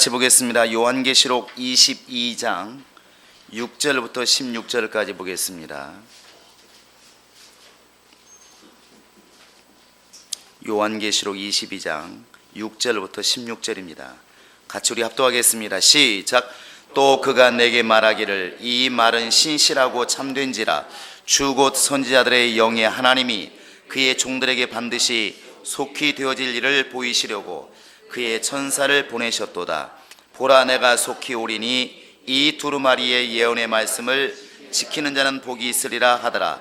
같이 보겠습니다. 요한계시록 22장 6절부터 16절까지 보겠습니다. 요한계시록 22장 6절부터 16절입니다. 같이 우리 합독하겠습니다. 시작. 또 그가 내게 말하기를 이 말은 신실하고 참된지라 주 곧 선지자들의 영의 하나님이 그의 종들에게 반드시 속히 되어질 일을 보이시려고 그의 천사를 보내셨도다. 보라, 내가 속히 오리니 이 두루마리의 예언의 말씀을 지키는 자는 복이 있으리라 하더라.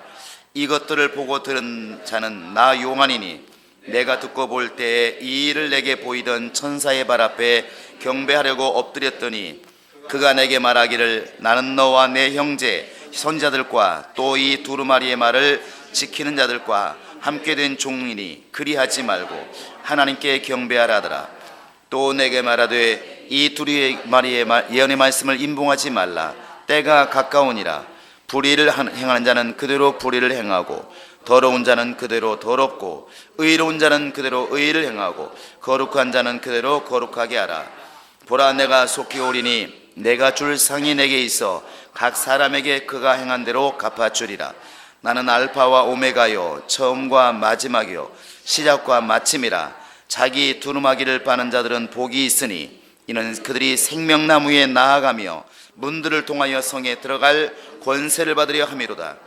이것들을 보고 들은 자는 나 요한이니 내가 듣고 볼 때에 이 일을 내게 보이던 천사의 발 앞에 경배하려고 엎드렸더니 그가 내게 말하기를 나는 너와 내 형제 선지자들과 또 이 두루마리의 말을 지키는 자들과 함께 된 종이니 그리하지 말고 하나님께 경배하라 하더라. 또 내게 말하되 이 두루마리의 예언의 말씀을 임봉하지 말라. 때가 가까우니라. 불의를 행하는 자는 그대로 불의를 행하고 더러운 자는 그대로 더럽고 의로운 자는 그대로 의를 행하고 거룩한 자는 그대로 거룩하게 하라. 보라, 내가 속히 오리니 내가 줄 상이 내게 있어 각 사람에게 그가 행한 대로 갚아주리라. 나는 알파와 오메가요 처음과 마지막이요 시작과 마침이라. 자기 두루마기를 빠는 자들은 복이 있으니 이는 그들이 생명나무에 나아가며 문들을 통하여 성에 들어갈 권세를 받으려 함이로다.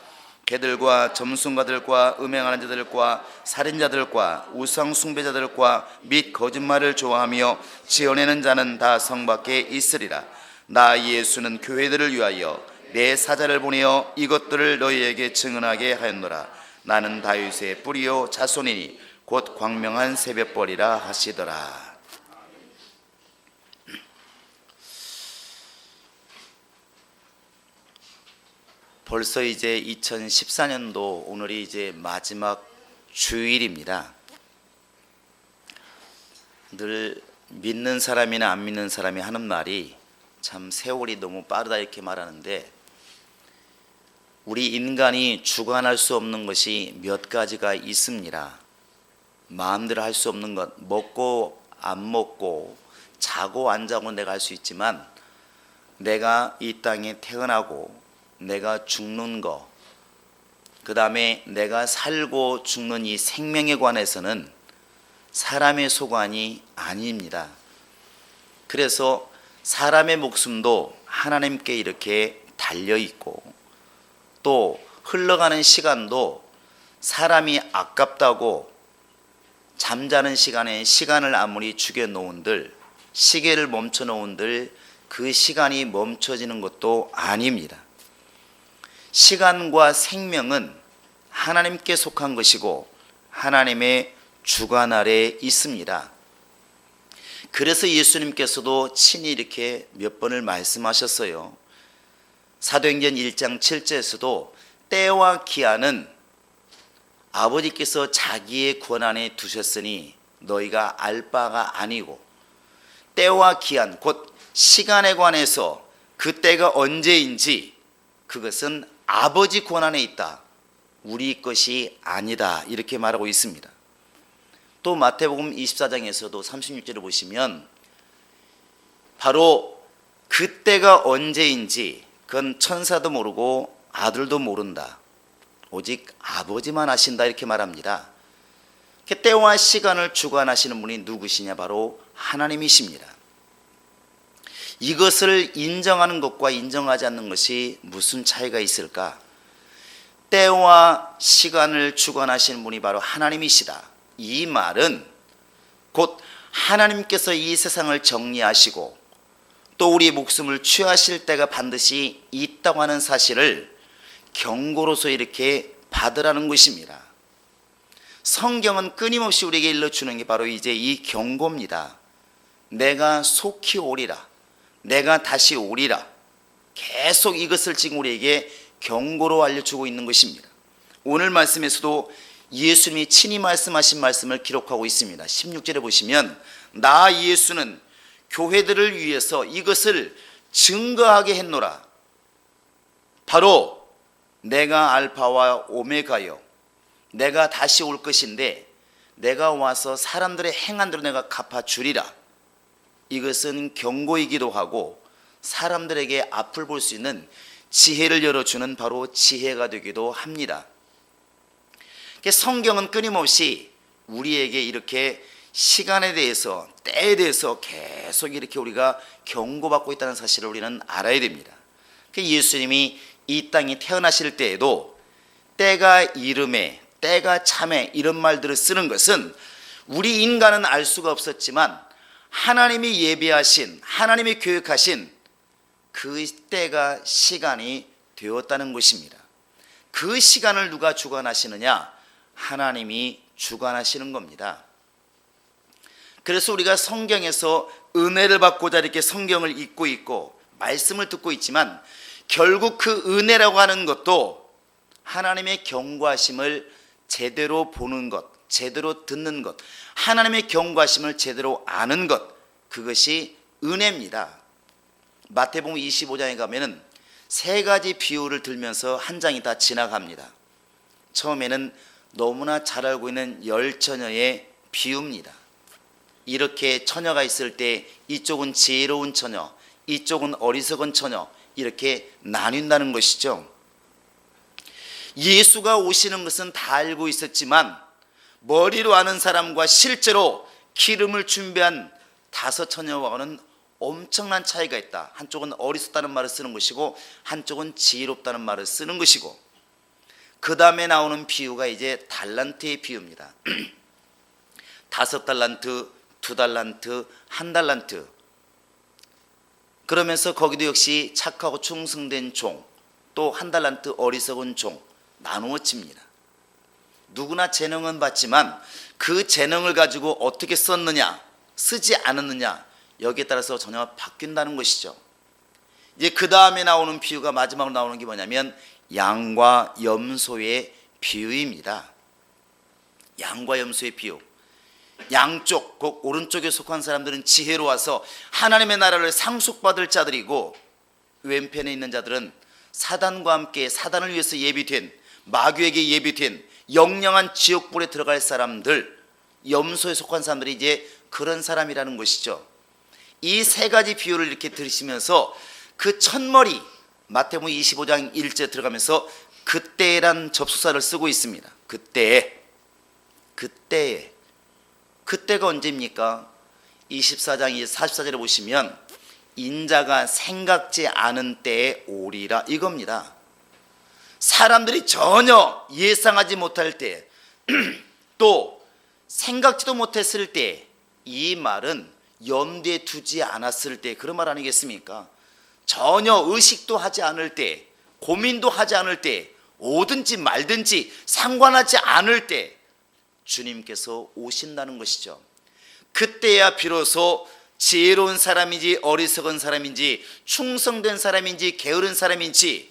개들과 점순가들과 음행하는 자들과 살인자들과 우상 숭배자들과 및 거짓말을 좋아하며 지어내는 자는 다 성 밖에 있으리라. 나 예수는 교회들을 위하여 내 사자를 보내어 이것들을 너희에게 증언하게 하였노라. 나는 다윗의 뿌리요 자손이니 곧 광명한 새벽벌이라 하시더라. 벌써 이제 2014년도 오늘이 이제 마지막 주일입니다. 늘 믿는 사람이나 안 믿는 사람이 하는 말이 참 세월이 너무 빠르다 이렇게 말하는데, 우리 인간이 주관할 수 없는 것이 몇 가지가 있습니다. 마음대로 할 수 없는 것, 먹고 안 먹고 자고 안 자고 내가 할 수 있지만 내가 이 땅에 태어나고 내가 죽는 거, 그 다음에 내가 살고 죽는 이 생명에 관해서는 사람의 소관이 아닙니다. 그래서 사람의 목숨도 하나님께 이렇게 달려있고 또 흘러가는 시간도 사람이 아깝다고 잠자는 시간에 시간을 아무리 죽여놓은들, 시계를 멈춰놓은들 그 시간이 멈춰지는 것도 아닙니다. 시간과 생명은 하나님께 속한 것이고 하나님의 주관 아래에 있습니다. 그래서 예수님께서도 친히 이렇게 몇 번을 말씀하셨어요. 사도행전 1장 7절에서도 때와 기한은 아버지께서 자기의 권한에 두셨으니 너희가 알 바가 아니고, 때와 기한 곧 시간에 관해서 그 때가 언제인지 그것은 아버지 권한에 있다, 우리 것이 아니다 이렇게 말하고 있습니다. 또 마태복음 24장에서도 36절을 보시면 바로 그 때가 언제인지 그건 천사도 모르고 아들도 모른다, 오직 아버지만 아신다 이렇게 말합니다. 때와 시간을 주관하시는 분이 누구시냐? 바로 하나님이십니다. 이것을 인정하는 것과 인정하지 않는 것이 무슨 차이가 있을까? 때와 시간을 주관하시는 분이 바로 하나님이시다. 이 말은 곧 하나님께서 이 세상을 정리하시고 또 우리 목숨을 취하실 때가 반드시 있다고 하는 사실을 경고로서 이렇게 받으라는 것입니다. 성경은 끊임없이 우리에게 일러주는 게 바로 이제 이 경고입니다. 내가 속히 오리라, 내가 다시 오리라, 계속 이것을 지금 우리에게 경고로 알려주고 있는 것입니다. 오늘 말씀에서도 예수님이 친히 말씀하신 말씀을 기록하고 있습니다. 16절에 보시면 나 예수는 교회들을 위해서 이것을 증거하게 했노라. 바로 내가 알파와 오메가요, 내가 다시 올 것인데 내가 와서 사람들의 행한 대로 내가 갚아주리라. 이것은 경고이기도 하고 사람들에게 앞을 볼 수 있는 지혜를 열어주는 바로 지혜가 되기도 합니다. 성경은 끊임없이 우리에게 이렇게 시간에 대해서, 때에 대해서 계속 이렇게 우리가 경고받고 있다는 사실을 우리는 알아야 됩니다. 예수님이 이 땅에 태어나실 때에도 때가 이름에, 때가 참에 이런 말들을 쓰는 것은 우리 인간은 알 수가 없었지만 하나님이 예비하신, 하나님이 계획하신 그 때가 시간이 되었다는 것입니다. 그 시간을 누가 주관하시느냐? 하나님이 주관하시는 겁니다. 그래서 우리가 성경에서 은혜를 받고자 이렇게 성경을 읽고 있고 말씀을 듣고 있지만 결국 그 은혜라고 하는 것도 하나님의 경고하심을 제대로 보는 것, 제대로 듣는 것, 하나님의 경고하심을 제대로 아는 것, 그것이 은혜입니다. 마태복음 25장에 가면은 세 가지 비유를 들면서 한 장이 다 지나갑니다. 처음에는 너무나 잘 알고 있는 열 처녀의 비유입니다. 이렇게 처녀가 있을 때 이쪽은 지혜로운 처녀, 이쪽은 어리석은 처녀, 이렇게 나뉜다는 것이죠. 예수가 오시는 것은 다 알고 있었지만 머리로 아는 사람과 실제로 기름을 준비한 다섯 처녀와는 엄청난 차이가 있다. 한쪽은 어리석다는 말을 쓰는 것이고 한쪽은 지혜롭다는 말을 쓰는 것이고, 그 다음에 나오는 비유가 이제 달란트의 비유입니다. 5달란트, 2달란트, 1달란트. 그러면서 거기도 역시 착하고 충성된 종, 또 1달란트 어리석은 종 나누어집니다. 누구나 재능은 받지만 그 재능을 가지고 어떻게 썼느냐, 쓰지 않았느냐, 여기에 따라서 전혀 바뀐다는 것이죠. 이제 그 다음에 나오는 비유가, 마지막으로 나오는 게 뭐냐면 양과 염소의 비유입니다. 양과 염소의 비유. 양쪽, 곧 오른쪽에 속한 사람들은 지혜로워서 하나님의 나라를 상속받을 자들이고, 왼편에 있는 자들은 사단과 함께 사단을 위해서 예비된, 마귀에게 예비된 영영한 지옥불에 들어갈 사람들, 염소에 속한 사람들이 이제 그런 사람이라는 것이죠. 이 세 가지 비유를 이렇게 들으시면서 그 첫머리 마태복음 25장 1절 들어가면서 그때란 접속사를 쓰고 있습니다. 그때가 언제입니까? 24장 44절에 보시면 인자가 생각지 않은 때에 오리라, 이겁니다. 사람들이 전혀 예상하지 못할 때, 또 생각지도 못했을 때, 이 말은 염두에 두지 않았을 때, 그런 말 아니겠습니까? 전혀 의식도 하지 않을 때, 고민도 하지 않을 때, 오든지 말든지 상관하지 않을 때 주님께서 오신다는 것이죠. 그때야 비로소 지혜로운 사람인지 어리석은 사람인지, 충성된 사람인지 게으른 사람인지,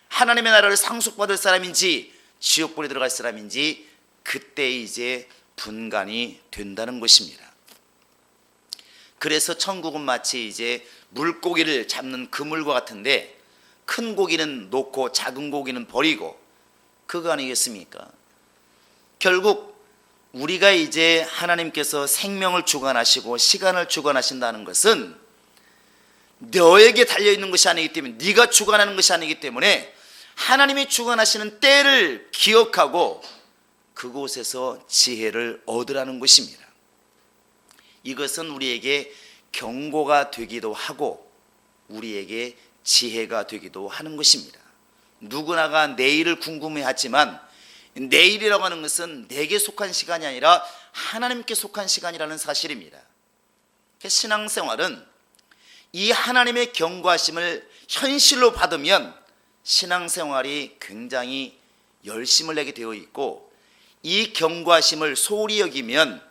하나님의 나라를 상속받을 사람인지 지옥불에 들어갈 사람인지, 그때 이제 분간이 된다는 것입니다. 그래서 천국은 마치 이제 물고기를 잡는 그물과 같은데, 큰 고기는 놓고 작은 고기는 버리고, 그거 아니겠습니까? 결국 우리가 이제 하나님께서 생명을 주관하시고 시간을 주관하신다는 것은 너에게 달려있는 것이 아니기 때문에, 네가 주관하는 것이 아니기 때문에 하나님이 주관하시는 때를 기억하고 그곳에서 지혜를 얻으라는 것입니다. 이것은 우리에게 경고가 되기도 하고 우리에게 지혜가 되기도 하는 것입니다. 누구나가 내일을 궁금해하지만 내일이라고 하는 것은 내게 속한 시간이 아니라 하나님께 속한 시간이라는 사실입니다. 신앙생활은 이 하나님의 경고하심을 현실로 받으면 신앙생활이 굉장히 열심을 내게 되어 있고, 이 경고하심을 소홀히 여기면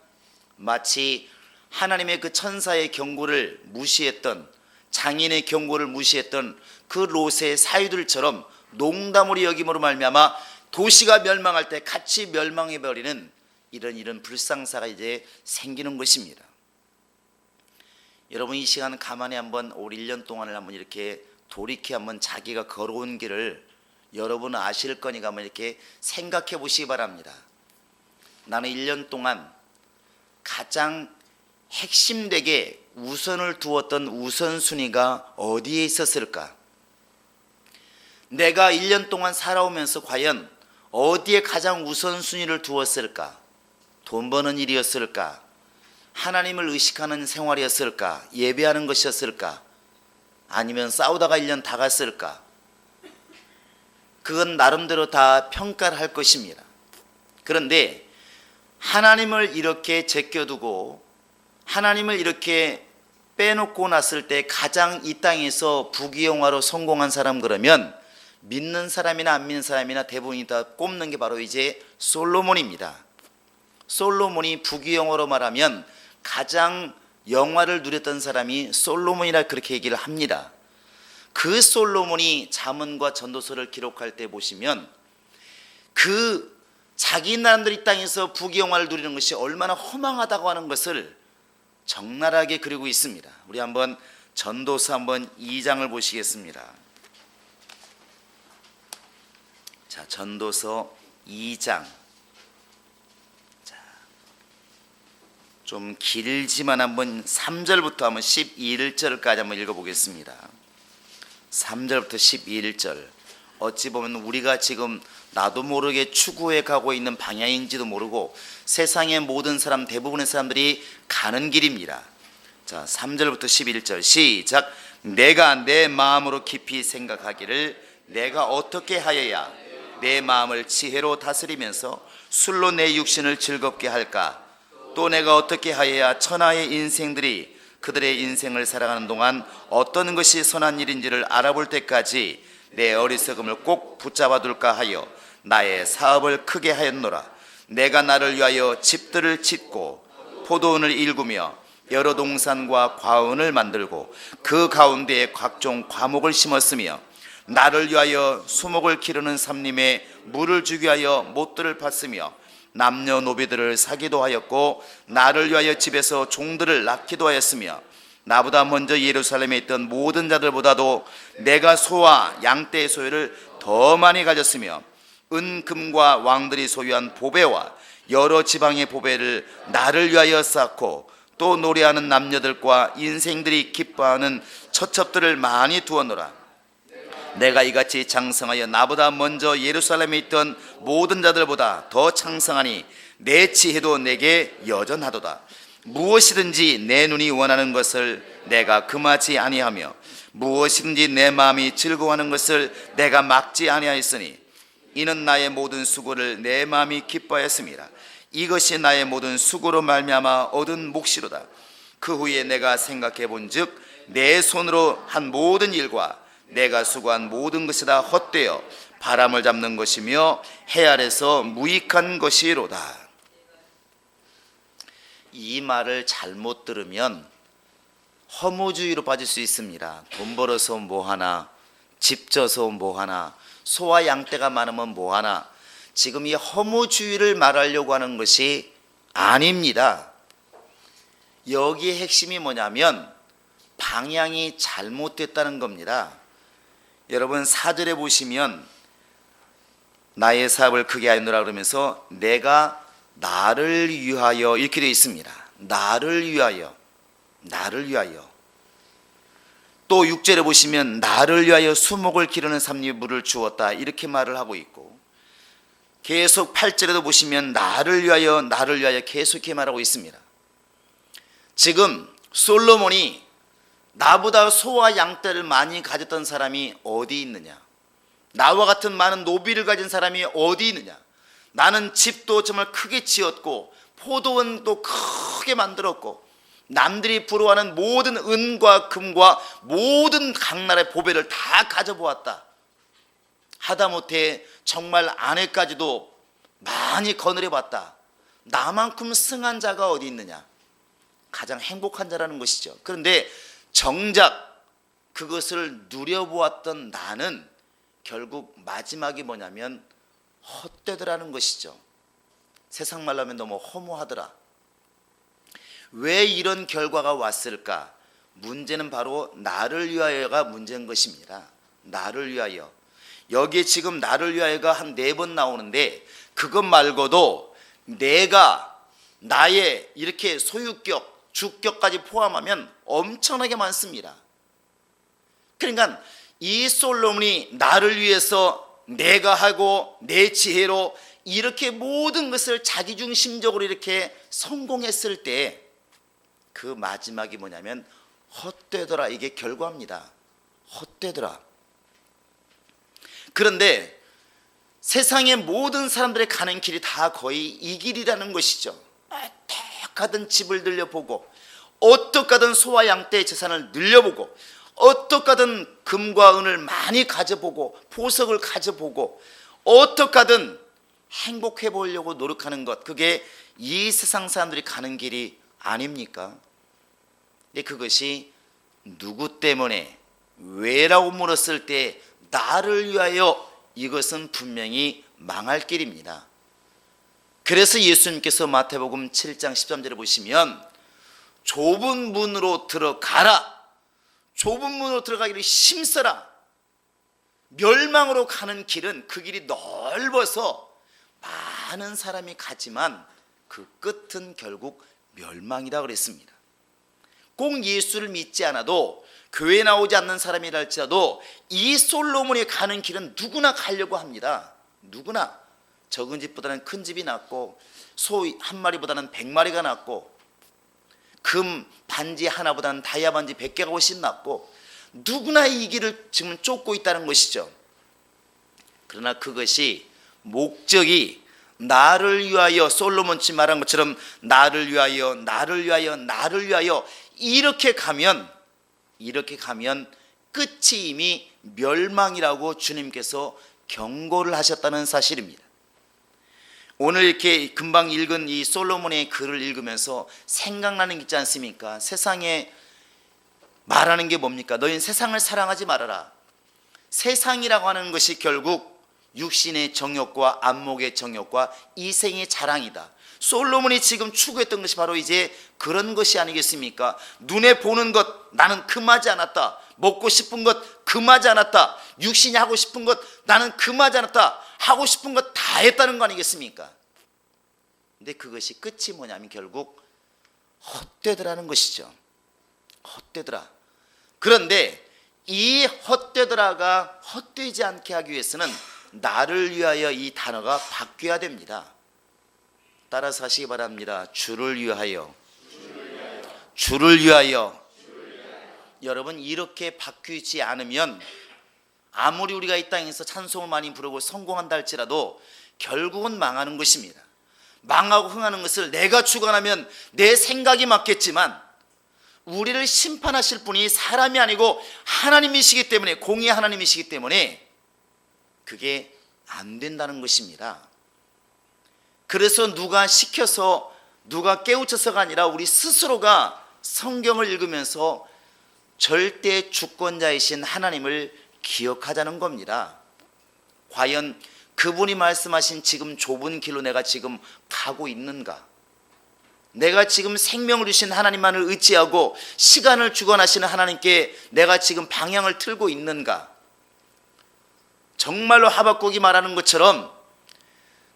마치 하나님의 그 천사의 경고를 무시했던, 장인의 경고를 무시했던 그 롯의 사유들처럼 농담으로 여김으로 말미암아 도시가 멸망할 때 같이 멸망해버리는 이런 불상사가 이제 생기는 것입니다. 여러분, 이 시간 가만히 한번 올 1년 동안을 한번 이렇게 돌이켜 한번 자기가 걸어온 길을 여러분 아실 거니까 한번 이렇게 생각해 보시기 바랍니다. 나는 1년 동안 가장 핵심되게 우선을 두었던 우선순위가 어디에 있었을까? 내가 1년 동안 살아오면서 과연 어디에 가장 우선순위를 두었을까? 돈 버는 일이었을까? 하나님을 의식하는 생활이었을까? 예배하는 것이었을까? 아니면 싸우다가 1년 다 갔을까? 그건 나름대로 다 평가를 할 것입니다. 그런데 하나님을 이렇게 제껴두고 하나님을 이렇게 빼놓고 났을 때 가장 이 땅에서 부귀영화로 성공한 사람, 그러면 믿는 사람이나 안 믿는 사람이나 대부분이 다 꼽는 게 바로 이제 솔로몬입니다. 솔로몬이 부귀영화로 말하면 가장 영화를 누렸던 사람이 솔로몬이라 그렇게 얘기를 합니다. 그 솔로몬이 잠언과 전도서를 기록할 때 보시면 그 자기 나름대로 이 땅에서 부귀영화를 누리는 것이 얼마나 허망하다고 하는 것을 적나라하게 그리고 있습니다. 우리 한번 전도서 한번 2장을 보시겠습니다. 자, 전도서 2장. 자, 좀 길지만 한번 3절부터 한번 11절까지 한번 읽어보겠습니다. 3절부터 11절. 어찌 보면 우리가 지금 나도 모르게 추구해 가고 있는 방향인지도 모르고 세상의 모든 사람, 대부분의 사람들이 가는 길입니다. 자, 3절부터 11절 시작. 내가 내 마음으로 깊이 생각하기를 내가 어떻게 하여야 내 마음을 지혜로 다스리면서 술로 내 육신을 즐겁게 할까? 또 내가 어떻게 하여야 천하의 인생들이 그들의 인생을 살아가는 동안 어떤 것이 선한 일인지를 알아볼 때까지 내 어리석음을 꼭 붙잡아 둘까 하여 나의 사업을 크게 하였노라. 내가 나를 위하여 집들을 짓고 포도원을 일구며 여러 동산과 과원을 만들고 그 가운데에 각종 과목을 심었으며 나를 위하여 수목을 기르는 삼림에 물을 주기 위하여 못들을 팠으며 남녀노비들을 사기도 하였고 나를 위하여 집에서 종들을 낳기도 하였으며 나보다 먼저 예루살렘에 있던 모든 자들보다도 내가 소와 양떼의 소유를 더 많이 가졌으며 은금과 왕들이 소유한 보배와 여러 지방의 보배를 나를 위하여 쌓고 또 노래하는 남녀들과 인생들이 기뻐하는 처첩들을 많이 두었노라. 내가 이같이 장성하여 나보다 먼저 예루살렘에 있던 모든 자들보다 더 창성하니 내 지혜도 내게 여전하도다. 무엇이든지 내 눈이 원하는 것을 내가 금하지 아니하며 무엇이든지 내 마음이 즐거워하는 것을 내가 막지 아니하였으니 이는 나의 모든 수고를 내 마음이 기뻐하였습니다. 이것이 나의 모든 수고로 말미암아 얻은 몫이로다. 그 후에 내가 생각해 본즉 내 손으로 한 모든 일과 내가 수고한 모든 것이 다 헛되어 바람을 잡는 것이며 해 아래서 무익한 것이로다. 이 말을 잘못 들으면 허무주의로 빠질 수 있습니다. 돈 벌어서 뭐하나, 집 져서 뭐하나, 소와 양떼가 많으면 뭐하나. 지금 이 허무주의를 말하려고 하는 것이 아닙니다. 여기의 핵심이 뭐냐면 방향이 잘못됐다는 겁니다. 여러분 4절에 보시면 나의 사업을 크게 하였노라 그러면서 내가 나를 위하여 이렇게 되어 있습니다. 나를 위하여, 나를 위하여. 또 6절에 보시면 나를 위하여 수목을 기르는 삼림에 물을 주었다 이렇게 말을 하고 있고, 계속 8절에도 보시면 나를 위하여 계속 이렇게 말하고 있습니다. 지금 솔로몬이 나보다 소와 양떼를 많이 가졌던 사람이 어디 있느냐? 나와 같은 많은 노비를 가진 사람이 어디 있느냐? 나는 집도 정말 크게 지었고 포도원도 크게 만들었고 남들이 부러워하는 모든 은과 금과 모든 각 나라의 보배를 다 가져보았다. 하다못해 정말 아내까지도 많이 거느려봤다. 나만큼 승한 자가 어디 있느냐? 가장 행복한 자라는 것이죠. 그런데 정작 그것을 누려보았던 나는 결국 마지막이 뭐냐면 헛되더라는 것이죠. 세상 말로 하면 너무 허무하더라. 왜 이런 결과가 왔을까? 문제는 바로 나를 위하여가 문제인 것입니다. 나를 위하여. 여기에 지금 나를 위하여가 한 4번 나오는데 그것 말고도 내가 나의 이렇게 소유격, 주격까지 포함하면 엄청나게 많습니다. 그러니까 이 솔로몬이 나를 위해서 내가 하고 내 지혜로 이렇게 모든 것을 자기중심적으로 이렇게 성공했을 때 그 마지막이 뭐냐면 헛되더라, 이게 결과입니다. 헛되더라. 그런데 세상의 모든 사람들의 가는 길이 다 거의 이 길이라는 것이죠. 어떡하든 집을 늘려보고, 어떡하든 소와 양떼의 재산을 늘려보고, 어떡하든 금과 은을 많이 가져보고, 보석을 가져보고, 어떡하든 행복해 보려고 노력하는 것, 그게 이 세상 사람들이 가는 길이 아닙니까? 근데 그것이 누구 때문에, 왜라고 물었을 때 나를 위하여, 이것은 분명히 망할 길입니다. 그래서 예수님께서 마태복음 7장 13절에 보시면 좁은 문으로 들어가라, 좁은 문으로 들어가기를 힘써라. 멸망으로 가는 길은 그 길이 넓어서 많은 사람이 가지만 그 끝은 결국 멸망이다 그랬습니다. 꼭 예수를 믿지 않아도, 교회 나오지 않는 사람이라 할지라도 이 솔로몬이 가는 길은 누구나 가려고 합니다. 누구나. 적은 집보다는 큰 집이 낫고, 소 한 마리보다는 100마리가 낫고, 금 반지 하나보다는 다이아 반지 100개가 훨씬 낫고, 누구나 이 길을 지금 쫓고 있다는 것이죠. 그러나 그것이 목적이 나를 위하여, 솔로몬이 말한 것처럼 나를 위하여, 나를 위하여, 나를 위하여 이렇게 가면 끝이 이미 멸망이라고 주님께서 경고를 하셨다는 사실입니다. 오늘 이렇게 금방 읽은 이 솔로몬의 글을 읽으면서 생각나는 게 있지 않습니까? 세상에 말하는 게 뭡니까? 너희는 세상을 사랑하지 말아라. 세상이라고 하는 것이 결국 육신의 정욕과 안목의 정욕과 이생의 자랑이다. 솔로몬이 지금 추구했던 것이 바로 이제 그런 것이 아니겠습니까? 눈에 보는 것 나는 금하지 않았다. 먹고 싶은 것 금하지 않았다. 육신이 하고 싶은 것 나는 금하지 않았다. 하고 싶은 것 다 했다는 거 아니겠습니까? 근데 그것이 끝이 뭐냐면 결국 헛되더라는 것이죠. 헛되더라. 그런데 이 헛되더라가 헛되지 않게 하기 위해서는 나를 위하여 이 단어가 바뀌어야 됩니다. 따라서 하시기 바랍니다. 주를 위하여. 주를 위하여. 여러분, 이렇게 바뀌지 않으면 아무리 우리가 이 땅에서 찬송을 많이 부르고 성공한다 할지라도 결국은 망하는 것입니다. 망하고 흥하는 것을 내가 주관하면 내 생각이 맞겠지만 우리를 심판하실 분이 사람이 아니고 하나님이시기 때문에, 공의의 하나님이시기 때문에 그게 안 된다는 것입니다. 그래서 누가 시켜서, 누가 깨우쳐서가 아니라 우리 스스로가 성경을 읽으면서 절대 주권자이신 하나님을 기억하자는 겁니다. 과연 그분이 말씀하신 지금 좁은 길로 내가 지금 가고 있는가? 내가 지금 생명을 주신 하나님만을 의지하고 시간을 주관하시는 하나님께 내가 지금 방향을 틀고 있는가? 정말로 하박국이 말하는 것처럼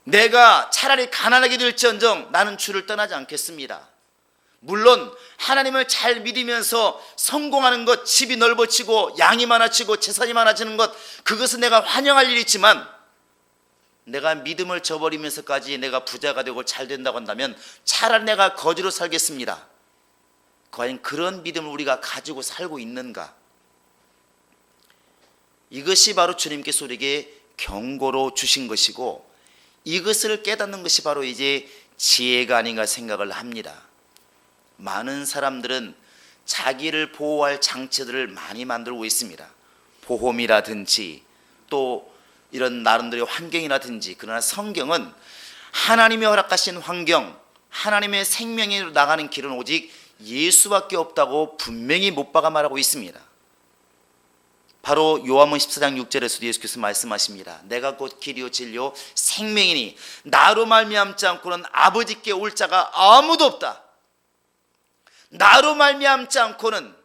내가 차라리 가난하게 될지언정 나는 주를 떠나지 않겠습니다. 물론 하나님을 잘 믿으면서 성공하는 것, 집이 넓어지고 양이 많아지고 재산이 많아지는 것, 그것은 내가 환영할 일이지만 내가 믿음을 저버리면서까지 내가 부자가 되고 잘 된다고 한다면 차라리 내가 거지로 살겠습니다. 과연 그런 믿음을 우리가 가지고 살고 있는가? 이것이 바로 주님께서 우리에게 경고로 주신 것이고, 이것을 깨닫는 것이 바로 이제 지혜가 아닌가 생각을 합니다. 많은 사람들은 자기를 보호할 장치들을 많이 만들고 있습니다. 보험이라든지 또 이런 나름대로의 환경이라든지. 그러나 성경은 하나님이 허락하신 환경, 하나님의 생명으로 나가는 길은 오직 예수밖에 없다고 분명히 못 박아 말하고 있습니다. 바로 요한복음 14장 6절에서도 예수께서 말씀하십니다. 내가 곧 길이요 진리요 생명이니 나로 말미암지 않고는 아버지께 올 자가 아무도 없다. 나로 말미암지 않고는,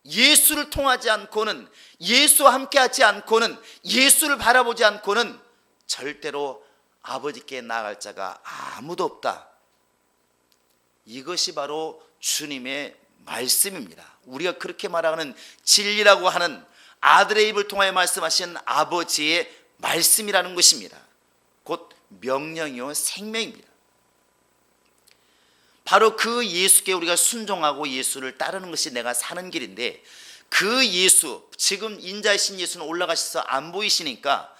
예수를 통하지 않고는, 예수와 함께하지 않고는, 예수를 바라보지 않고는 절대로 아버지께 나아갈 자가 아무도 없다. 이것이 바로 주님의 말씀입니다. 우리가 그렇게 말하는 진리라고 하는 아들의 입을 통하여 말씀하신 아버지의 말씀이라는 것입니다. 곧 명령이요 생명입니다. 바로 그 예수께 우리가 순종하고 예수를 따르는 것이 내가 사는 길인데, 그 예수, 지금 인자이신 예수는 올라가셔서 안 보이시니까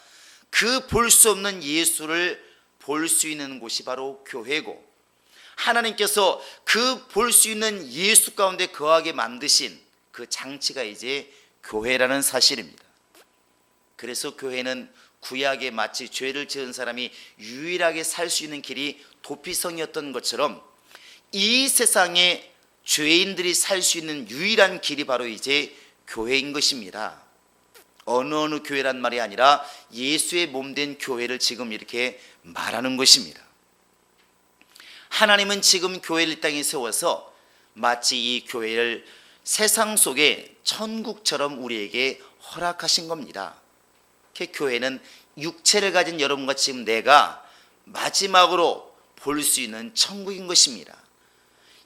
그 볼 수 없는 예수를 볼 수 있는 곳이 바로 교회고, 하나님께서 그 볼 수 있는 예수 가운데 거하게 만드신 그 장치가 이제 교회라는 사실입니다. 그래서 교회는 구약에 마치 죄를 지은 사람이 유일하게 살 수 있는 길이 도피성이었던 것처럼, 이 세상에 죄인들이 살 수 있는 유일한 길이 바로 이제 교회인 것입니다. 어느 교회란 말이 아니라 예수의 몸된 교회를 지금 이렇게 말하는 것입니다. 하나님은 지금 교회를 이 땅에 세워서 마치 이 교회를 세상 속에 천국처럼 우리에게 허락하신 겁니다. 교회는 육체를 가진 여러분과 지금 내가 마지막으로 볼 수 있는 천국인 것입니다.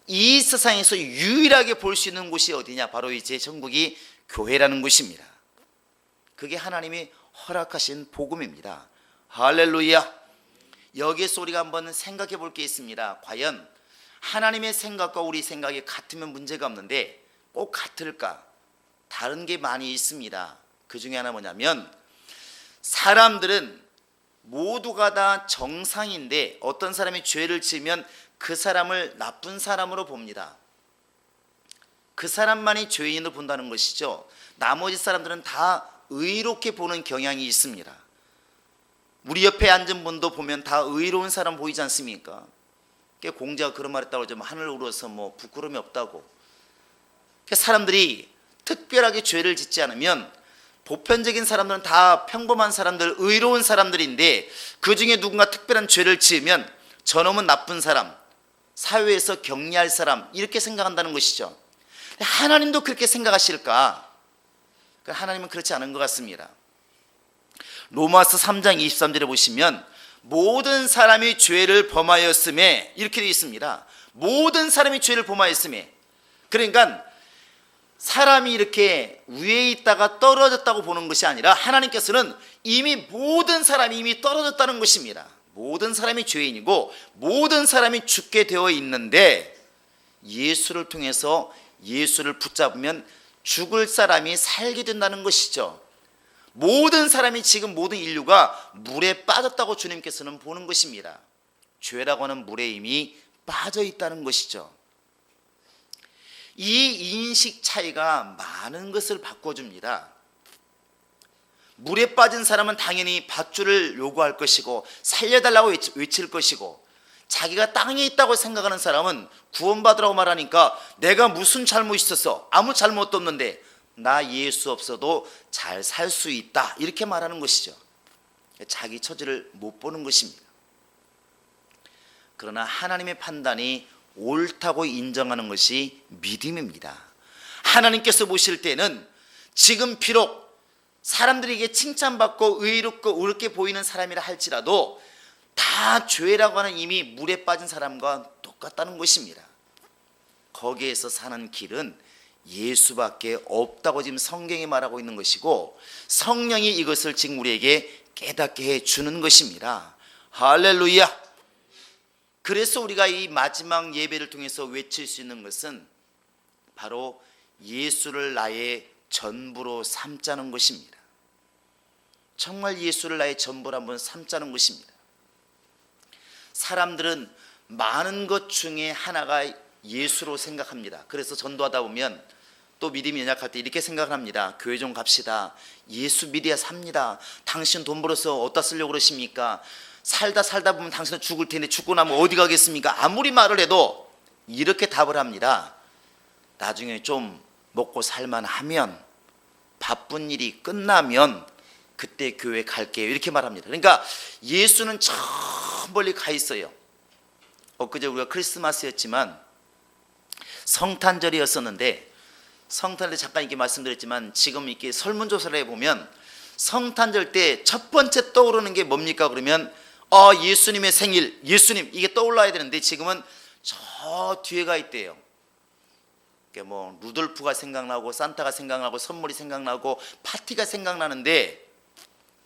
이 세상에서 유일하게 볼 수 있는 곳이 어디냐? 바로 이제 천국이 교회라는 곳입니다. 그게 하나님이 허락하신 복음입니다. 할렐루야. 여기에서 우리가 한번 생각해 볼 게 있습니다. 과연 하나님의 생각과 우리 생각이 같으면 문제가 없는데 꼭 같을까? 다른 게 많이 있습니다. 그 중에 하나 뭐냐면, 사람들은 모두가 다 정상인데 어떤 사람이 죄를 지으면 그 사람을 나쁜 사람으로 봅니다. 그 사람만이 죄인으로 본다는 것이죠. 나머지 사람들은 다 의롭게 보는 경향이 있습니다. 우리 옆에 앉은 분도 보면 다 의로운 사람 보이지 않습니까? 공자가 그런 말 했다고 하죠. 하늘 우러서 뭐 부끄러움이 없다고. 사람들이 특별하게 죄를 짓지 않으면 보편적인 사람들은 다 평범한 사람들, 의로운 사람들인데 그 중에 누군가 특별한 죄를 지으면 저놈은 나쁜 사람, 사회에서 격리할 사람, 이렇게 생각한다는 것이죠. 하나님도 그렇게 생각하실까? 하나님은 그렇지 않은 것 같습니다. 로마서 3장 23절에 보시면 모든 사람이 죄를 범하였음에, 이렇게 되어 있습니다. 모든 사람이 죄를 범하였음에. 그러니까 사람이 이렇게 위에 있다가 떨어졌다고 보는 것이 아니라 하나님께서는 이미 모든 사람이 이미 떨어졌다는 것입니다. 모든 사람이 죄인이고 모든 사람이 죽게 되어 있는데, 예수를 통해서 예수를 붙잡으면 죽을 사람이 살게 된다는 것이죠. 모든 사람이, 지금 모든 인류가 물에 빠졌다고 주님께서는 보는 것입니다. 죄라고 하는 물에 이미 빠져 있다는 것이죠. 이 인식 차이가 많은 것을 바꿔줍니다. 물에 빠진 사람은 당연히 밧줄을 요구할 것이고 살려달라고 외칠 것이고, 자기가 땅에 있다고 생각하는 사람은 구원받으라고 말하니까 내가 무슨 잘못이 있었어? 아무 잘못도 없는데 나 예수 없어도 잘 살 수 있다, 이렇게 말하는 것이죠. 자기 처지를 못 보는 것입니다. 그러나 하나님의 판단이 옳다고 인정하는 것이 믿음입니다. 하나님께서 보실 때는 지금 비록 사람들에게 칭찬받고 의롭고 옳게 보이는 사람이라 할지라도 다 죄라고 하는 이미 물에 빠진 사람과 똑같다는 것입니다. 거기에서 사는 길은 예수밖에 없다고 지금 성경이 말하고 있는 것이고, 성령이 이것을 지금 우리에게 깨닫게 해주는 것입니다. 할렐루야. 그래서 우리가 이 마지막 예배를 통해서 외칠 수 있는 것은 바로 예수를 나의 전부로 삼자는 것입니다. 정말 예수를 나의 전부로 한번 삼자는 것입니다. 사람들은 많은 것 중에 하나가 예수로 생각합니다. 그래서 전도하다 보면 또 믿음이 연약할 때 이렇게 생각을 합니다. 교회 좀 갑시다. 예수 믿어야 삽니다. 당신 돈 벌어서 어디다 쓰려고 그러십니까? 살다 보면 당신은 죽을 텐데 죽고 나면 어디 가겠습니까? 아무리 말을 해도 이렇게 답을 합니다. 나중에 좀 먹고 살만하면, 바쁜 일이 끝나면 그때 교회 갈게요, 이렇게 말합니다. 그러니까 예수는 저 멀리 가 있어요. 엊그제 우리가 크리스마스였지만 성탄절이었었는데, 성탄절 잠깐 이렇게 말씀드렸지만 지금 이렇게 설문조사를 해보면 성탄절 때 첫 번째 떠오르는 게 뭡니까? 그러면 예수님의 생일, 예수님, 이게 떠올라야 되는데 지금은 저 뒤에가 있대요. 뭐 루돌프가 생각나고 산타가 생각나고 선물이 생각나고 파티가 생각나는데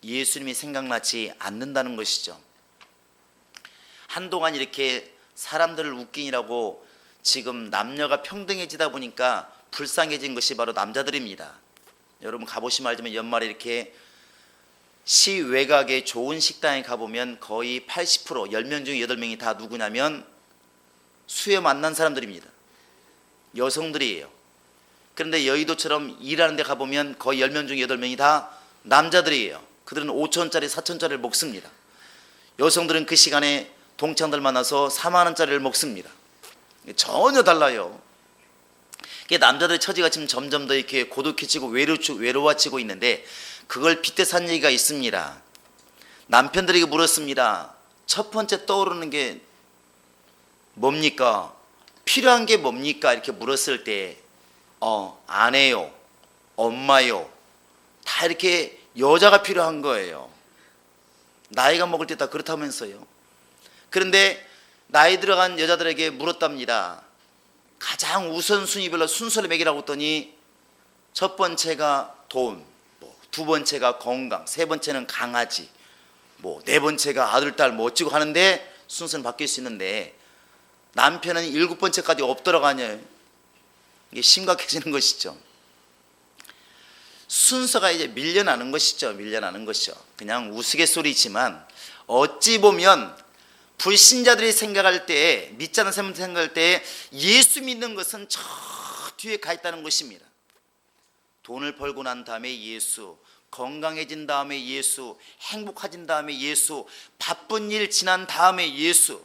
예수님이 생각나지 않는다는 것이죠. 한동안 이렇게 사람들을 웃기느라고 지금 남녀가 평등해지다 보니까 불쌍해진 것이 바로 남자들입니다. 여러분 가보시면 알지만 연말에 이렇게 시 외곽의 좋은 식당에 가보면 거의 80% 10명 중에 8명이 다 누구냐면 수요 만난 사람들입니다. 여성들이에요. 그런데 여의도처럼 일하는 데 가보면 거의 10명 중에 8명이 다 남자들이에요. 그들은 5천원짜리 4천원짜리를 먹습니다. 여성들은 그 시간에 동창들 만나서 4만원짜리를 먹습니다. 전혀 달라요. 남자들의 처지가 지금 점점 더 이렇게 고독해지고 외로워지고 있는데 그걸 빗대서 한 얘기가 있습니다. 남편들에게 물었습니다. 첫 번째 떠오르는 게 뭡니까? 필요한 게 뭡니까? 이렇게 물었을 때 아내요, 엄마요, 다 이렇게 여자가 필요한 거예요. 나이가 먹을 때 다 그렇다면서요. 그런데 나이 들어간 여자들에게 물었답니다. 가장 우선순위별로 순서를 매기라고 했더니 첫 번째가 돈, 두 번째가 건강, 세 번째는 강아지, 네 번째가 아들, 딸 어찌고 하는데 순서는 바뀔 수 있는데 남편은 7번째까지 없더라고 하냐. 이게 심각해지는 것이죠. 순서가 이제 밀려나는 것이죠. 그냥 우스갯소리지만 어찌 보면 불신자들이 생각할 때, 믿지 않는 사람들이 생각할 때 예수 믿는 것은 저 뒤에 가 있다는 것입니다. 돈을 벌고 난 다음에 예수, 건강해진 다음에 예수, 행복해진 다음에 예수, 바쁜 일 지난 다음에 예수.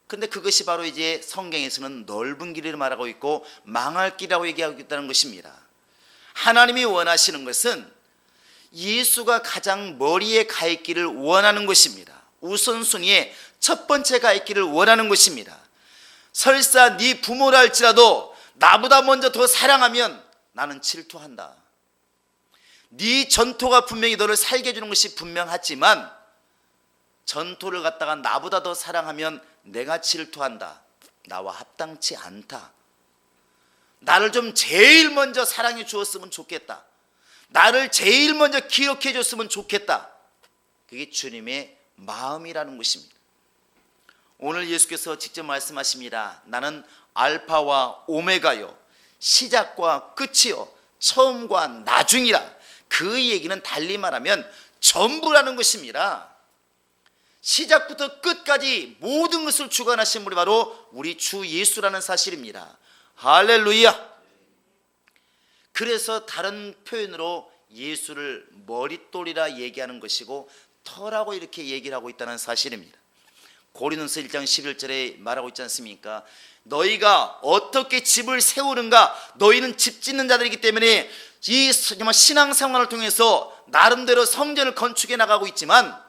근데 그것이 바로 이제 성경에서는 넓은 길을 말하고 있고 망할 길이라고 얘기하고 있다는 것입니다. 하나님이 원하시는 것은 예수가 가장 머리에 가 있기를 원하는 것입니다. 우선순위에 첫 번째 가 있기를 원하는 것입니다. 설사 네 부모라 할지라도 나보다 먼저 더 사랑하면 나는 질투한다. 네 전토가 분명히 너를 살게 해주는 것이 분명하지만 전토를 갖다가 나보다 더 사랑하면 내가 질투한다. 나와 합당치 않다. 나를 좀 제일 먼저 사랑해 주었으면 좋겠다. 나를 제일 먼저 기억해 줬으면 좋겠다. 그게 주님의 마음이라는 것입니다. 오늘 예수께서 직접 말씀하십니다. 나는 알파와 오메가요, 시작과 끝이요, 처음과 나중이라. 그 얘기는 달리 말하면 전부라는 것입니다. 시작부터 끝까지 모든 것을 주관하신 분이 바로 우리 주 예수라는 사실입니다. 할렐루야. 그래서 다른 표현으로 예수를 머릿돌이라 얘기하는 것이고 터라고 이렇게 얘기를 하고 있다는 사실입니다. 고린도서 1장 11절에 말하고 있지 않습니까? 너희가 어떻게 집을 세우는가? 너희는 집 짓는 자들이기 때문에 이 신앙생활을 통해서 나름대로 성전을 건축해 나가고 있지만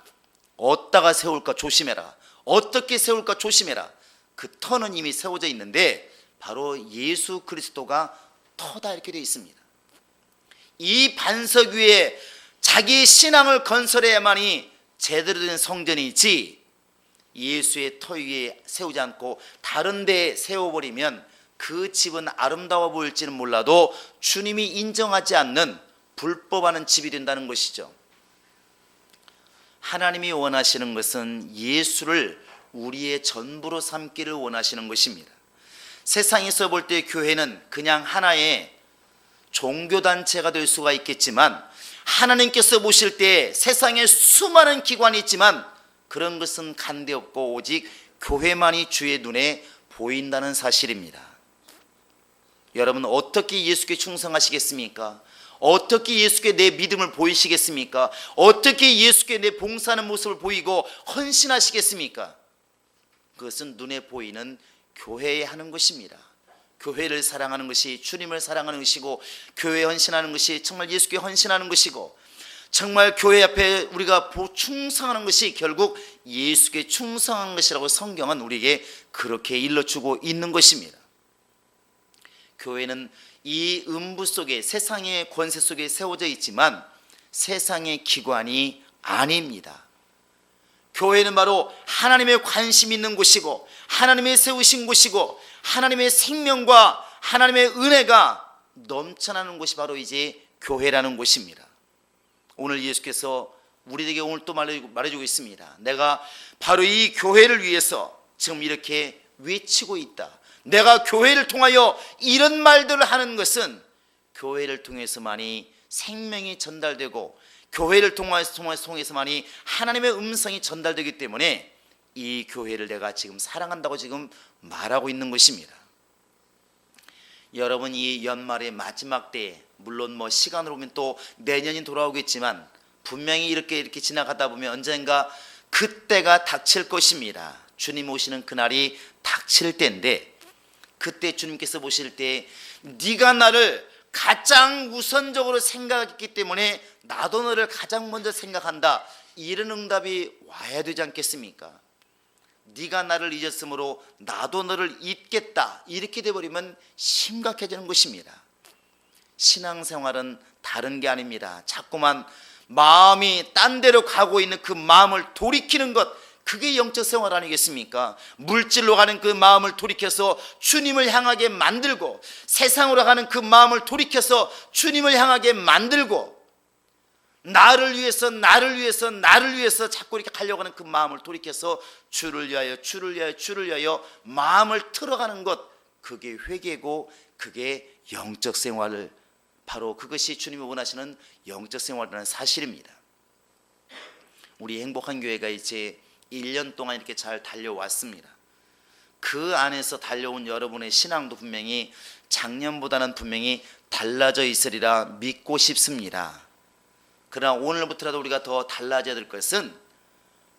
어디다가 세울까 조심해라. 어떻게 세울까 조심해라. 그 터는 이미 세워져 있는데 바로 예수 그리스도가 터다 이렇게 되어 있습니다. 이 반석 위에 자기 신앙을 건설해야만이 제대로 된 성전이지 예수의 터 위에 세우지 않고 다른 데에 세워버리면 그 집은 아름다워 보일지는 몰라도 주님이 인정하지 않는 불법하는 집이 된다는 것이죠. 하나님이 원하시는 것은 예수를 우리의 전부로 삼기를 원하시는 것입니다. 세상에서 볼 때 교회는 그냥 하나의 종교단체가 될 수가 있겠지만 하나님께서 보실 때 세상에 수많은 기관이 있지만 그런 것은 간데없고 오직 교회만이 주의 눈에 보인다는 사실입니다. 여러분 어떻게 예수께 충성하시겠습니까? 어떻게 예수께 내 믿음을 보이시겠습니까? 어떻게 예수께 내 봉사하는 모습을 보이고 헌신하시겠습니까? 그것은 눈에 보이는 교회에 하는 것입니다. 교회를 사랑하는 것이 주님을 사랑하는 것이고 교회에 헌신하는 것이 정말 예수께 헌신하는 것이고 정말 교회 앞에 우리가 충성하는 것이 결국 예수께 충성한 것이라고 성경은 우리에게 그렇게 일러주고 있는 것입니다. 교회는 이 음부 속에 세상의 권세 속에 세워져 있지만 세상의 기관이 아닙니다. 교회는 바로 하나님의 관심 있는 곳이고 하나님의 세우신 곳이고 하나님의 생명과 하나님의 은혜가 넘쳐나는 곳이 바로 이제 교회라는 곳입니다. 오늘 예수께서 우리에게 오늘 또 말해주고 있습니다. 내가 바로 이 교회를 위해서 지금 이렇게 외치고 있다. 내가 교회를 통하여 이런 말들을 하는 것은 교회를 통해서만이 생명이 전달되고 교회를 통해서만이 하나님의 음성이 전달되기 때문에 이 교회를 내가 지금 사랑한다고 지금 말하고 있는 것입니다. 여러분, 이 연말의 마지막 때에 물론 시간으로 보면 또 내년이 돌아오겠지만 분명히 이렇게 지나가다 보면 언젠가 그때가 닥칠 것입니다. 주님 오시는 그날이 닥칠 때인데 그때 주님께서 보실 때 네가 나를 가장 우선적으로 생각했기 때문에 나도 너를 가장 먼저 생각한다, 이런 응답이 와야 되지 않겠습니까? 네가 나를 잊었으므로 나도 너를 잊겠다, 이렇게 돼버리면 심각해지는 것입니다. 신앙생활은 다른 게 아닙니다. 자꾸만 마음이 딴 데로 가고 있는 그 마음을 돌이키는 것, 그게 영적 생활 아니겠습니까? 물질로 가는 그 마음을 돌이켜서 주님을 향하게 만들고, 세상으로 가는 그 마음을 돌이켜서 주님을 향하게 만들고, 나를 위해서 자꾸 이렇게 가려고 하는 그 마음을 돌이켜서 주를 위하여 마음을 틀어가는 것, 그게 회개고 그게 영적 생활을, 바로 그것이 주님이 원하시는 영적 생활이라는 사실입니다. 우리 행복한 교회가 이제 1년 동안 이렇게 잘 달려왔습니다. 그 안에서 달려온 여러분의 신앙도 분명히 작년보다는 분명히 달라져 있으리라 믿고 싶습니다. 그러나 오늘부터라도 우리가 더 달라져야 될 것은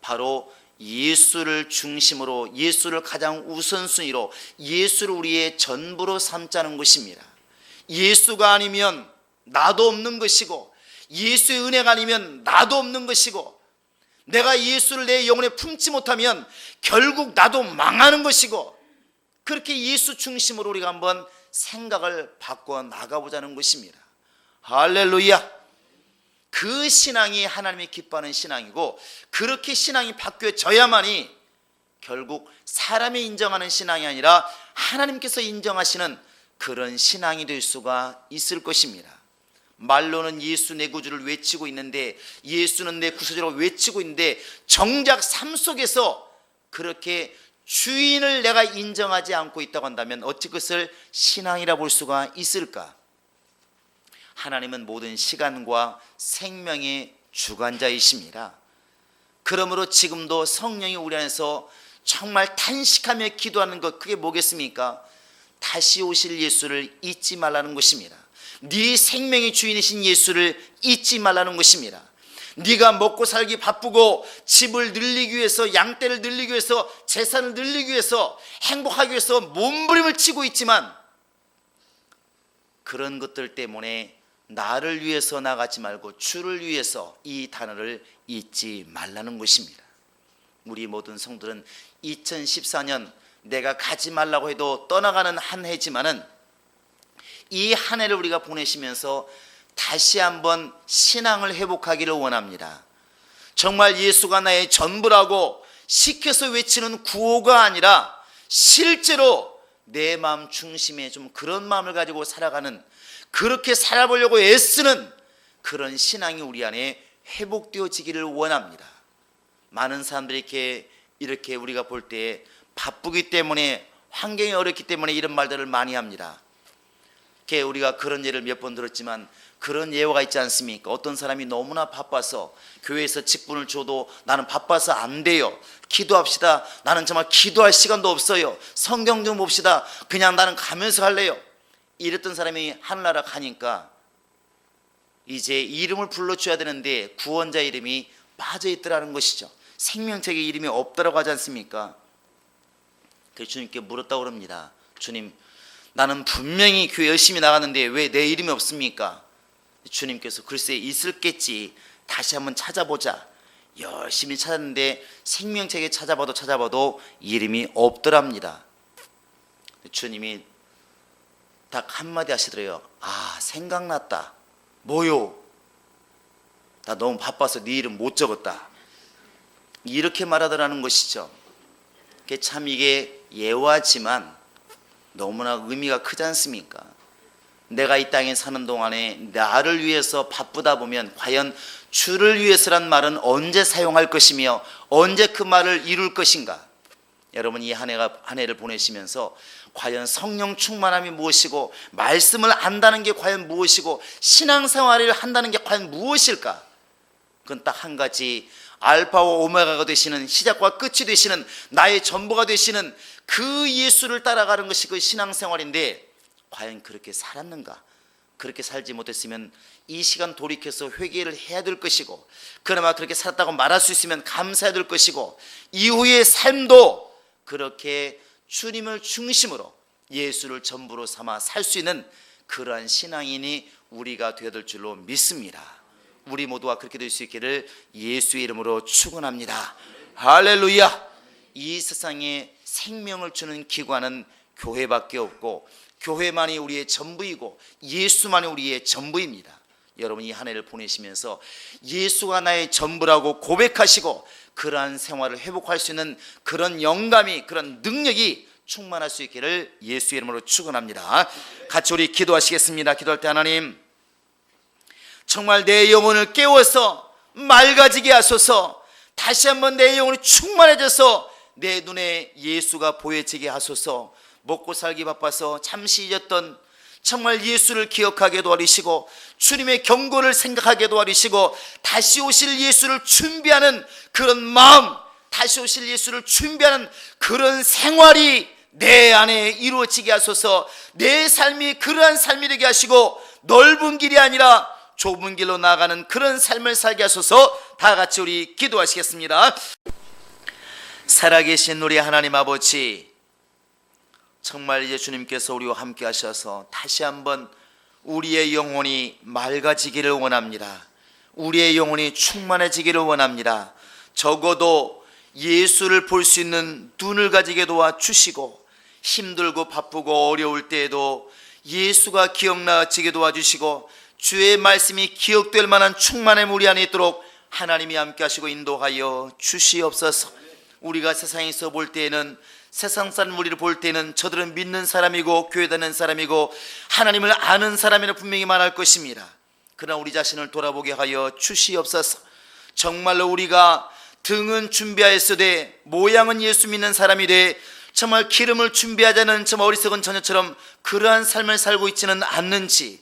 바로 예수를 중심으로, 예수를 가장 우선순위로, 예수를 우리의 전부로 삼자는 것입니다. 예수가 아니면 나도 없는 것이고, 예수의 은혜가 아니면 나도 없는 것이고, 내가 예수를 내 영혼에 품지 못하면 결국 나도 망하는 것이고, 그렇게 예수 중심으로 우리가 한번 생각을 바꿔 나가보자는 것입니다. 할렐루야. 그 신앙이 하나님이 기뻐하는 신앙이고, 그렇게 신앙이 바뀌어져야만이 결국 사람이 인정하는 신앙이 아니라 하나님께서 인정하시는 그런 신앙이 될 수가 있을 것입니다. 말로는 예수 내 구주를 외치고 있는데, 예수는 내 구세주라고 외치고 있는데, 정작 삶 속에서 그렇게 주인을 내가 인정하지 않고 있다고 한다면 어찌 그것을 신앙이라 볼 수가 있을까? 하나님은 모든 시간과 생명의 주관자이십니다. 그러므로 지금도 성령이 우리 안에서 정말 탄식하며 기도하는 것, 그게 뭐겠습니까? 다시 오실 예수를 잊지 말라는 것입니다. 네 생명의 주인이신 예수를 잊지 말라는 것입니다. 네가 먹고 살기 바쁘고 집을 늘리기 위해서, 양떼를 늘리기 위해서, 재산을 늘리기 위해서, 행복하기 위해서 몸부림을 치고 있지만 그런 것들 때문에 나를 위해서 나가지 말고 주를 위해서 이 단어를 잊지 말라는 것입니다. 우리 모든 성도들은 2014년 내가 가지 말라고 해도 떠나가는 한 해지만은 이 한 해를 우리가 보내시면서 다시 한번 신앙을 회복하기를 원합니다. 정말 예수가 나의 전부라고 시켜서 외치는 구호가 아니라 실제로 내 마음 중심에 좀 그런 마음을 가지고 살아가는, 그렇게 살아보려고 애쓰는 그런 신앙이 우리 안에 회복되어지기를 원합니다. 많은 사람들이 이렇게 우리가 볼 때 바쁘기 때문에, 환경이 어렵기 때문에 이런 말들을 많이 합니다. 우리가 그런 예를 몇 번 들었지만 그런 예화가 있지 않습니까? 어떤 사람이 너무나 바빠서 교회에서 직분을 줘도 나는 바빠서 안 돼요, 기도합시다, 나는 정말 기도할 시간도 없어요, 성경 좀 봅시다, 그냥 나는 가면서 할래요, 이랬던 사람이 하늘나라 가니까 이제 이름을 불러줘야 되는데 구원자 이름이 빠져있더라는 것이죠. 생명책에 이름이 없더라고 하지 않습니까? 그래서 주님께 물었다고 그럽니다. 주님, 나는 분명히 교회 열심히 나갔는데 왜 내 이름이 없습니까? 주님께서 글쎄 있을겠지, 다시 한번 찾아보자. 열심히 찾았는데 생명책에 찾아봐도 이름이 없더랍니다. 주님이 딱 한마디 하시더래요. 아, 생각났다. 뭐요? 나 너무 바빠서 네 이름 못 적었다. 이렇게 말하더라는 것이죠. 참 이게 예화지만 너무나 의미가 크지 않습니까? 내가 이 땅에 사는 동안에 나를 위해서 바쁘다 보면 과연 주를 위해서란 말은 언제 사용할 것이며 언제 그 말을 이룰 것인가? 여러분, 이 한 해를 보내시면서 과연 성령 충만함이 무엇이고 말씀을 안다는 게 과연 무엇이고 신앙생활을 한다는 게 과연 무엇일까? 그건 딱 한 가지, 알파와 오메가가 되시는, 시작과 끝이 되시는, 나의 전부가 되시는 그 예수를 따라가는 것이 그 신앙생활인데, 과연 그렇게 살았는가? 그렇게 살지 못했으면 이 시간 돌이켜서 회개를 해야 될 것이고, 그나마 그렇게 살았다고 말할 수 있으면 감사해야 될 것이고, 이후의 삶도 그렇게 주님을 중심으로 예수를 전부로 삼아 살 수 있는 그러한 신앙인이 우리가 되어야 될 줄로 믿습니다. 우리 모두가 그렇게 될 수 있기를 예수의 이름으로 축원합니다. 할렐루야. 이 세상에 생명을 주는 기관은 교회밖에 없고, 교회만이 우리의 전부이고 예수만이 우리의 전부입니다. 여러분, 이 한 해를 보내시면서 예수가 나의 전부라고 고백하시고 그러한 생활을 회복할 수 있는 그런 영감이, 그런 능력이 충만할 수 있기를 예수의 이름으로 축원합니다. 같이 우리 기도하시겠습니다. 기도할 때, 하나님, 정말 내 영혼을 깨워서 맑아지게 하소서. 다시 한번 내 영혼이 충만해져서 내 눈에 예수가 보여지게 하소서. 먹고 살기 바빠서 잠시 잊었던 정말 예수를 기억하게 도와주시고, 주님의 경고를 생각하게 도와주시고, 다시 오실 예수를 준비하는 그런 마음, 다시 오실 예수를 준비하는 그런 생활이 내 안에 이루어지게 하소서. 내 삶이 그러한 삶이 되게 하시고, 넓은 길이 아니라 좁은 길로 나아가는 그런 삶을 살게 하소서. 다 같이 우리 기도하시겠습니다. 살아계신 우리 하나님 아버지, 정말 이제 주님께서 우리와 함께 하셔서 다시 한번 우리의 영혼이 맑아지기를 원합니다. 우리의 영혼이 충만해지기를 원합니다. 적어도 예수를 볼 수 있는 눈을 가지게 도와주시고, 힘들고 바쁘고 어려울 때에도 예수가 기억나지게 도와주시고, 주의 말씀이 기억될 만한 충만함이 우리 안에 있도록 하나님이 함께 하시고 인도하여 주시옵소서. 우리가 세상에서 볼 때에는, 세상 사람 우리를 볼 때는 저들은 믿는 사람이고 교회 다니는 사람이고 하나님을 아는 사람이라 분명히 말할 것입니다. 그러나 우리 자신을 돌아보게 하여 주시옵소서. 정말로 우리가 등은 준비하였으되 모양은 예수 믿는 사람이 돼 정말 기름을 준비하자는 저 어리석은 처녀처럼 그러한 삶을 살고 있지는 않는지,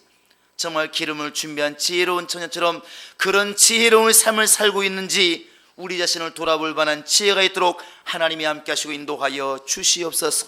정말 기름을 준비한 지혜로운 처녀처럼 그런 지혜로운 삶을 살고 있는지 우리 자신을 돌아볼 만한 지혜가 있도록 하나님이 함께 하시고 인도하여 주시옵소서.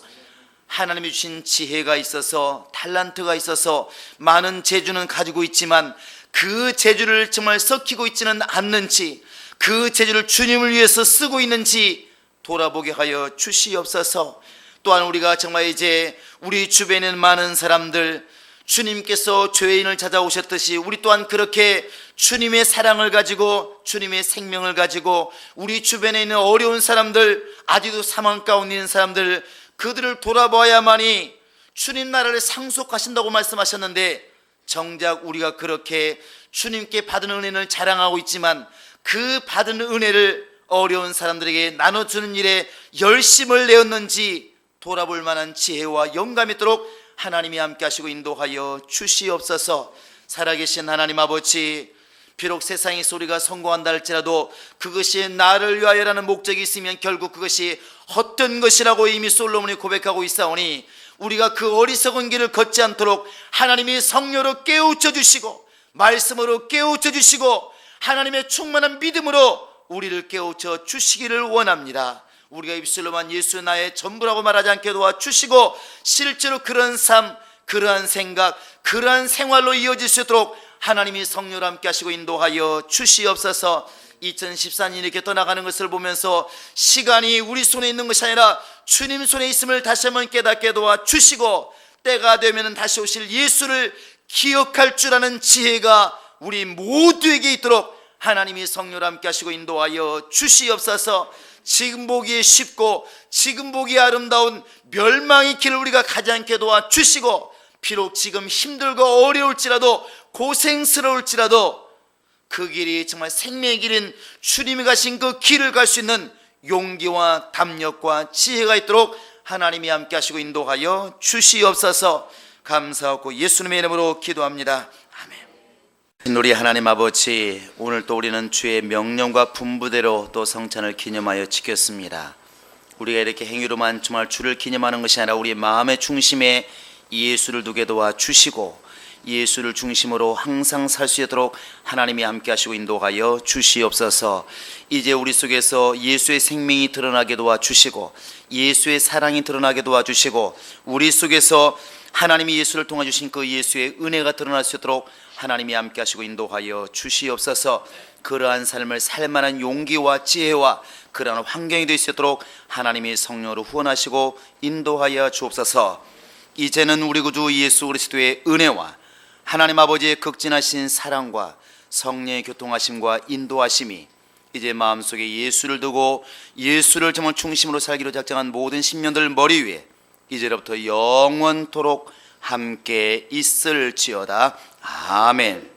하나님이 주신 지혜가 있어서, 달란트가 있어서 많은 재주는 가지고 있지만 그 재주를 정말 썩히고 있지는 않는지, 그 재주를 주님을 위해서 쓰고 있는지 돌아보게 하여 주시옵소서. 또한 우리가 정말 이제 우리 주변에 있는 많은 사람들, 주님께서 죄인을 찾아오셨듯이 우리 또한 그렇게 주님의 사랑을 가지고, 주님의 생명을 가지고 우리 주변에 있는 어려운 사람들, 아직도 사망 가운데 있는 사람들, 그들을 돌아봐야만이 주님 나라를 상속하신다고 말씀하셨는데, 정작 우리가 그렇게 주님께 받은 은혜를 자랑하고 있지만 그 받은 은혜를 어려운 사람들에게 나눠주는 일에 열심을 내었는지 돌아볼 만한 지혜와 영감이 있도록 하나님이 함께 하시고 인도하여 주시옵소서. 살아계신 하나님 아버지, 비록 세상에서 우리가 성공한다 할지라도 그것이 나를 위하여라는 목적이 있으면 결국 그것이 헛된 것이라고 이미 솔로몬이 고백하고 있사오니, 우리가 그 어리석은 길을 걷지 않도록 하나님이 성령으로 깨우쳐 주시고 말씀으로 깨우쳐 주시고 하나님의 충만한 믿음으로 우리를 깨우쳐 주시기를 원합니다. 우리가 입술로만 예수 나의 전부라고 말하지 않게 도와주시고, 실제로 그런 삶, 그러한 생각, 그러한 생활로 이어질 수 있도록 하나님이 성령으로 함께 하시고 인도하여 주시옵소서. 2014년 이렇게 떠나가는 것을 보면서 시간이 우리 손에 있는 것이 아니라 주님 손에 있음을 다시 한번 깨닫게 도와주시고, 때가 되면 다시 오실 예수를 기억할 줄 아는 지혜가 우리 모두에게 있도록 하나님이 성령으로 함께 하시고 인도하여 주시옵소서. 지금 보기에 쉽고 지금 보기에 아름다운 멸망의 길을 우리가 가지 않게 도와주시고, 비록 지금 힘들고 어려울지라도 고생스러울지라도 그 길이 정말 생명의 길인 주님이 가신 그 길을 갈 수 있는 용기와 담력과 지혜가 있도록 하나님이 함께 하시고 인도하여 주시옵소서. 감사하고 예수님의 이름으로 기도합니다. 아멘. 우리 하나님 아버지, 오늘 또 우리는 주의 명령과 분부대로 또 성찬을 기념하여 지켰습니다. 우리가 이렇게 행위로만 정말 주를 기념하는 것이 아니라 우리 마음의 중심에 예수를 두게 도와주시고 예수를 중심으로 항상 살 수 있도록 하나님이 함께 하시고 인도하여 주시옵소서. 이제 우리 속에서 예수의 생명이 드러나게 도와주시고 예수의 사랑이 드러나게 도와주시고 우리 속에서 하나님이 예수를 통해 주신 그 예수의 은혜가 드러날 수 있도록 하나님이 함께 하시고 인도하여 주시옵소서. 그러한 삶을 살 만한 용기와 지혜와 그러한 환경이 될 수 있도록 하나님이 성령으로 후원하시고 인도하여 주옵소서. 이제는 우리 구주 예수 그리스도의 은혜와 하나님 아버지의 극진하신 사랑과 성령의 교통하심과 인도하심이 이제 마음속에 예수를 두고 예수를 정말 중심으로 살기로 작정한 모든 신령들 머리 위에 이제로부터 영원토록 함께 있을지어다. 아멘.